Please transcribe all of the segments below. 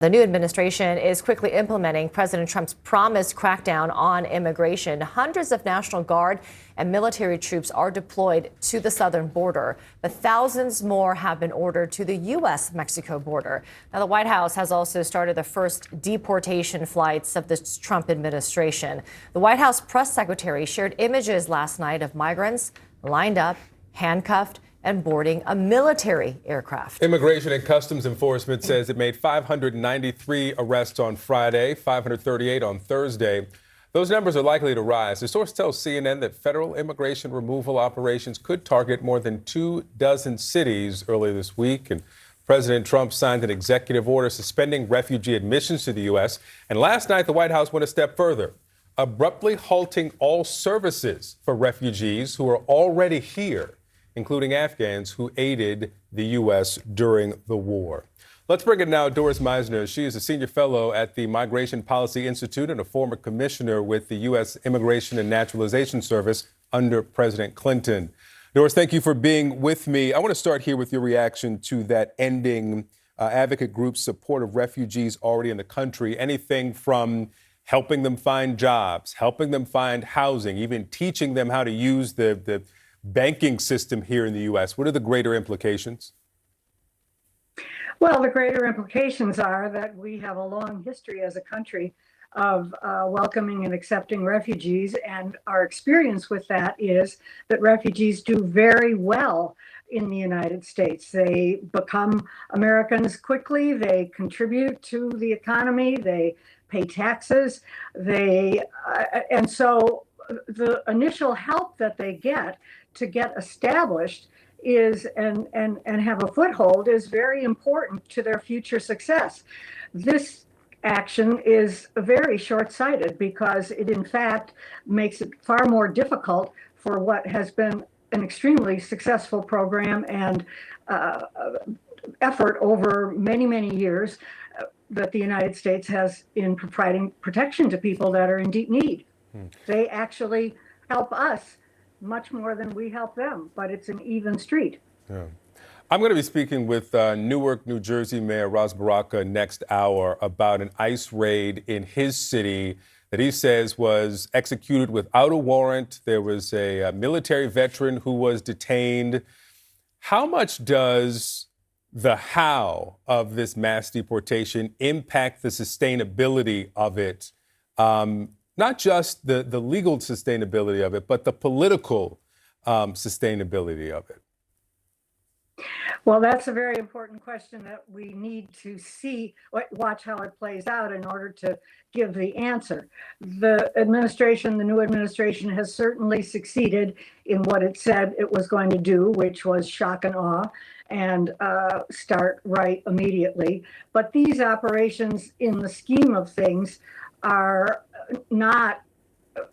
The new administration is quickly implementing President Trump's promised crackdown on immigration. Hundreds of National Guard and military troops are deployed to the southern border, but thousands more have been ordered to the U.S.-Mexico border. Now, the White House has also started the first deportation flights of the Trump administration. The White House press secretary shared images last night of migrants lined up, handcuffed, and boarding a military aircraft. Immigration and Customs Enforcement says it made 593 arrests on Friday, 538 on Thursday. Those numbers are likely to rise. The source tells CNN that federal immigration removal operations could target more than 24 cities early this week. And President Trump signed an executive order suspending refugee admissions to the U.S. And last night, the White House went a step further, abruptly halting all services for refugees who are already here, including Afghans who aided the U.S. during the war. Let's bring it now to Doris Meisner. She is a senior fellow at the Migration Policy Institute and a former commissioner with the U.S. Immigration and Naturalization Service under President Clinton. Doris, thank you for being with me. I want to start here with your reaction to that ending advocate group's support of refugees already in the country. Anything from helping them find jobs, helping them find housing, even teaching them how to use the banking system here in the U.S. What are the greater implications? Well, the greater implications are that we have a long history as a country of welcoming and accepting refugees. And our experience with that is that refugees do very well in the United States. They become Americans quickly. They contribute to the economy. They pay taxes. And so the initial help that they get to get established is and have a foothold is very important to their future success. This action is very short-sighted because it in fact makes it far more difficult for what has been an extremely successful program and effort over many, many years that the United States has in providing protection to people that are in deep need. They actually help us much more than we help them, but it's an even street. Yeah. I'm going to be speaking with Newark, New Jersey Mayor Ras Baraka next hour about an ICE raid in his city that he says was executed without a warrant. There was a military veteran who was detained. How much does the how of this mass deportation impact the sustainability of it? Not just the legal sustainability of it, but the political sustainability of it? Well, that's a very important question that we need to watch how it plays out in order to give the answer. The new administration has certainly succeeded in what it said it was going to do, which was shock and awe and start right immediately. But these operations, in the scheme of things, are not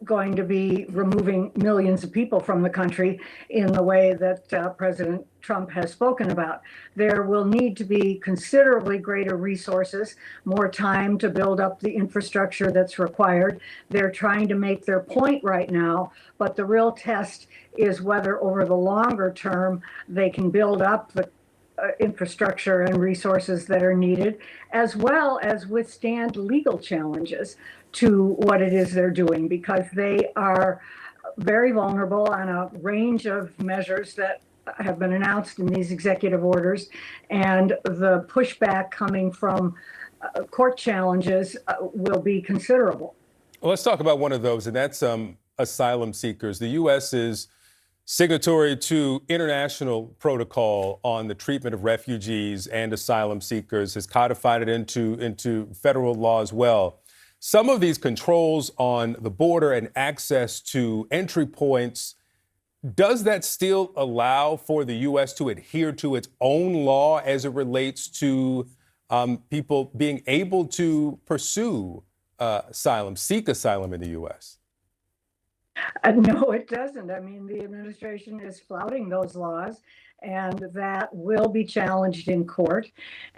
going to be removing millions of people from the country in the way that President Trump has spoken about. There will need to be considerably greater resources, more time to build up the infrastructure that's required. They're trying to make their point right now, but the real test is whether over the longer term they can build up the infrastructure and resources that are needed, as well as withstand legal challenges to what it is they're doing, because they are very vulnerable on a range of measures that have been announced in these executive orders, and the pushback coming from court challenges will be considerable. Well, let's talk about one of those, and that's asylum seekers. The U.S. is signatory to international protocol on the treatment of refugees and asylum seekers, has codified it into federal law as well. Some of these controls on the border and access to entry points, does that still allow for the U.S. to adhere to its own law as it relates to people being able to pursue seek asylum in the U.S.? No, it doesn't. I mean, the administration is flouting those laws, and that will be challenged in court.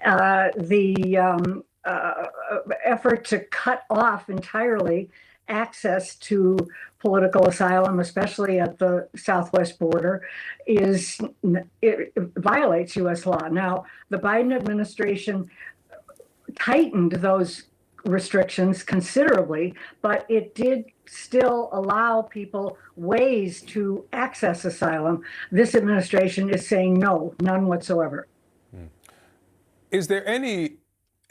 The effort to cut off entirely access to political asylum, especially at the southwest border, it violates U.S. law. Now, the Biden administration tightened those restrictions considerably, but it did still allow people ways to access asylum. This administration is saying no, none whatsoever. Is there any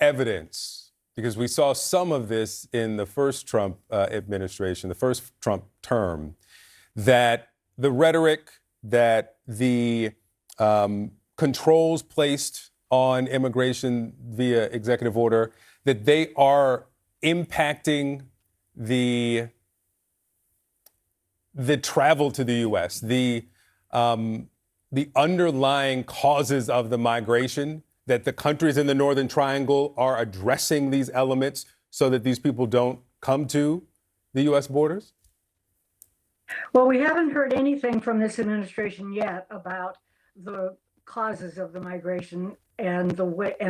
evidence, because we saw some of this in the first Trump administration, the first Trump term, that the rhetoric, that the controls placed on immigration via executive order, that they are impacting the travel to the U.S., the underlying causes of the migration, that the countries in the Northern Triangle are addressing these elements so that these people don't come to the U.S. borders? Well, we haven't heard anything from this administration yet about the causes of the migration and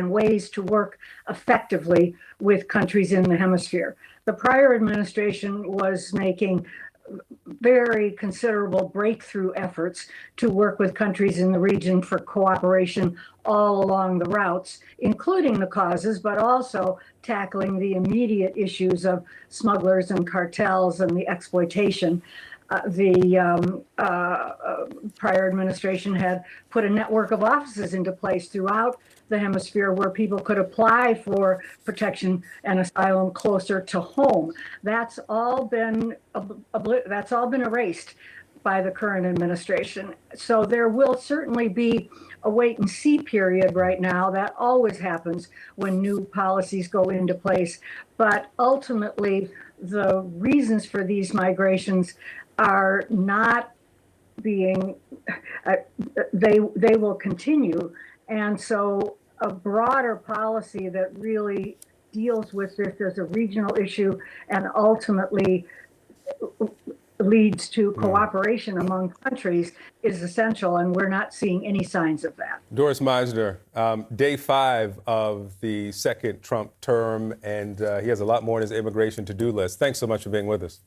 ways to work effectively with countries in the hemisphere. The prior administration was making very considerable breakthrough efforts to work with countries in the region for cooperation all along the routes, including the causes, but also tackling the immediate issues of smugglers and cartels and the exploitation. The prior administration had put a network of offices into place throughout the hemisphere where people could apply for protection and asylum closer to home. That's all been erased by the current administration. So there will certainly be a wait and see period right now. That always happens when new policies go into place. But ultimately, the reasons for these migrations are not being, they will continue. And so a broader policy that really deals with this as a regional issue and ultimately leads to cooperation among countries is essential, and we're not seeing any signs of that. Doris Meisner, day 5 of the second Trump term, and he has a lot more on his immigration to-do list. Thanks so much for being with us.